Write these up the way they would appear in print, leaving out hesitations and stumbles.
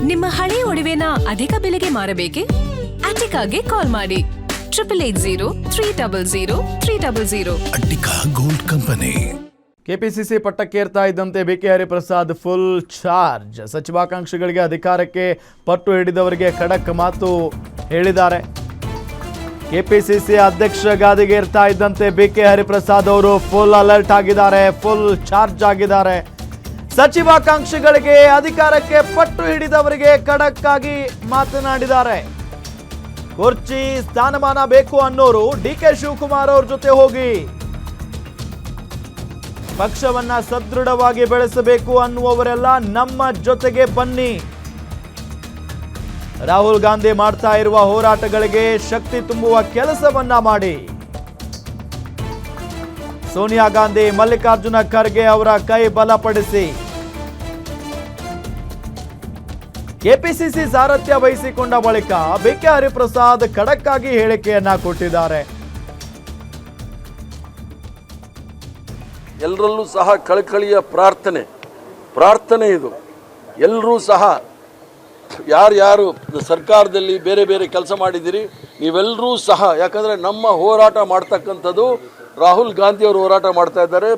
ನಿಮ್ಮ ಹಳೆ ಒಡವೆನ ಅಧಿಕ ಬೆಲೆಗೆ ಮಾರಬೇಕೆ? ಅಟಿಕಾಗೆ ಕಾಲ್ ಮಾಡಿ 8803000300. Attica gold company. ಕೆಪಿಸಿಸಿ ಪಟ್ಟಕ್ಕೇರ್ತಾ ಇದ್ದಂತೆ ಬಿಕೆ ಹರಿಪ್ರಸಾದ್ ಫುಲ್ ಚಾರ್ಜ್. ಸಚಿವಾಕಾಂಕ್ಷಿಗಳಿಗೆ ಅಧಿಕಾರಕ್ಕೆ ಪಟ್ಟು ಹಿಡಿದವರಿಗೆ ಖಡಕ್ ಮಾತು ಹೇಳಿದ್ದಾರೆ. ಕೆಪಿಸಿಸಿ ಅಧ್ಯಕ್ಷ ಗಾದಿಗೇರ್ತಾ ಇದ್ದಂತೆ ಬಿಕೆ ಹರಿಪ್ರಸಾದ್ ಅವರು ಫುಲ್ ಅಲರ್ಟ್ ಆಗಿದ್ದಾರೆ, ಫುಲ್ ಚಾರ್ಜ್ ಆಗಿದ್ದಾರೆ. ಸಚಿವಾಕಾಂಕ್ಷಿಗಳಿಗೆ ಅಧಿಕಾರಕ್ಕೆ ಪಟ್ಟು ಹಿಡಿದವರಿಗೆ ಖಡಕ್ ಆಗಿ ಮಾತನಾಡಿದ್ದಾರೆ. ಕುರ್ಚಿ ಸ್ಥಾನಮಾನ ಬೇಕು ಅನ್ನೋರು ಡಿಕೆ ಶಿವಕುಮಾರ್ ಅವ್ರ ಜೊತೆ ಹೋಗಿ, ಪಕ್ಷವನ್ನ ಸದೃಢವಾಗಿ ಬೆಳೆಸಬೇಕು ಅನ್ನುವವರೆಲ್ಲ ನಮ್ಮ ಜೊತೆಗೆ ಬನ್ನಿ. ರಾಹುಲ್ ಗಾಂಧಿ ಮಾಡ್ತಾ ಇರುವ ಹೋರಾಟಗಳಿಗೆ ಶಕ್ತಿ ತುಂಬುವ ಕೆಲಸವನ್ನ ಮಾಡಿ. ಸೋನಿಯಾ ಗಾಂಧಿ, ಮಲ್ಲಿಕಾರ್ಜುನ ಖರ್ಗೆ ಅವರ ಕೈ ಬಲಪಡಿಸಿ. ಕೆಪಿಸಿಸಿ ಸಾರಥ್ಯ ವಹಿಸಿಕೊಂಡ ಬಳಿಕ ಬಿಕೆ ಹರಿಪ್ರಸಾದ್ ಖಡಕ್ ಆಗಿ ಹೇಳಿಕೆಯನ್ನ ಕೊಟ್ಟಿದ್ದಾರೆ. ಎಲ್ಲರಲ್ಲೂ ಸಹ ಕಳಕಳಿಯ ಪ್ರಾರ್ಥನೆ ಇದು. ಎಲ್ಲರೂ ಸಹ ಯಾರ್ಯಾರು ಸರ್ಕಾರದಲ್ಲಿ ಬೇರೆ ಬೇರೆ ಕೆಲಸ ಮಾಡಿದ್ದೀರಿ ನೀವೆಲ್ಲರೂ ಸಹ, ಯಾಕಂದರೆ ನಮ್ಮ ಹೋರಾಟ ಮಾಡ್ತಕ್ಕಂಥದ್ದು ರಾಹುಲ್ ಗಾಂಧಿ ಅವರು ಹೋರಾಟ ಮಾಡ್ತಾ ಇದ್ದಾರೆ,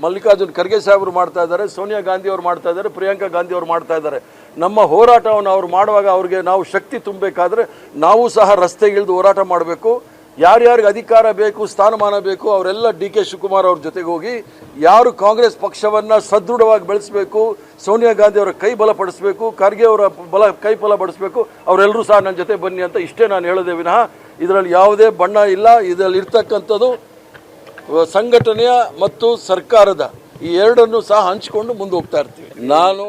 ಮಲ್ಲಿಕಾರ್ಜುನ್ ಖರ್ಗೆ ಸಾಹೇಬರು ಮಾಡ್ತಾ ಇದ್ದಾರೆ, ಸೋನಿಯಾ ಗಾಂಧಿ ಅವರು ಮಾಡ್ತಾ ಇದ್ದಾರೆ, ಪ್ರಿಯಾಂಕಾ ಗಾಂಧಿ ಅವರು ಮಾಡ್ತಾ ಇದ್ದಾರೆ. ನಮ್ಮ ಹೋರಾಟವನ್ನು ಅವರು ಮಾಡುವಾಗ ಅವ್ರಿಗೆ ನಾವು ಶಕ್ತಿ ತುಂಬಬೇಕಾದ್ರೆ ನಾವು ಸಹ ರಸ್ತೆಗಿಳಿದು ಹೋರಾಟ ಮಾಡಬೇಕು. ಯಾರ್ಯಾರಿಗೆ ಅಧಿಕಾರ ಬೇಕು, ಸ್ಥಾನಮಾನ ಬೇಕು, ಅವರೆಲ್ಲ ಡಿ ಕೆ ಶಿವಕುಮಾರ್ ಅವ್ರ ಜೊತೆಗೆ ಹೋಗಿ ಯಾರು ಕಾಂಗ್ರೆಸ್ ಪಕ್ಷವನ್ನು ಸದೃಢವಾಗಿ ಬೆಳೆಸಬೇಕು, ಸೋನಿಯಾ ಗಾಂಧಿ ಅವರ ಕೈ ಬಲಪಡಿಸಬೇಕು, ಖರ್ಗೆ ಅವರ ಕೈ ಬಲಪಡಿಸಬೇಕು, ಅವರೆಲ್ಲರೂ ಸಹ ನನ್ನ ಜೊತೆ ಬನ್ನಿ ಅಂತ ಇಷ್ಟೇ ನಾನು ಹೇಳೋದೇ ವಿನಃ ಇದರಲ್ಲಿ ಯಾವುದೇ ಬಣ್ಣ ಇಲ್ಲ. ಇದರಲ್ಲಿ ಇರ್ತಕ್ಕಂಥದ್ದು ಸಂಘಟನೆಯ ಮತ್ತು ಸರ್ಕಾರದ ಈ ಎರಡನ್ನು ಸಹ ಹಂಚಿಕೊಂಡು ಮುಂದೆ ಹೋಗ್ತಾ ಇರ್ತೀವಿ. ನಾನು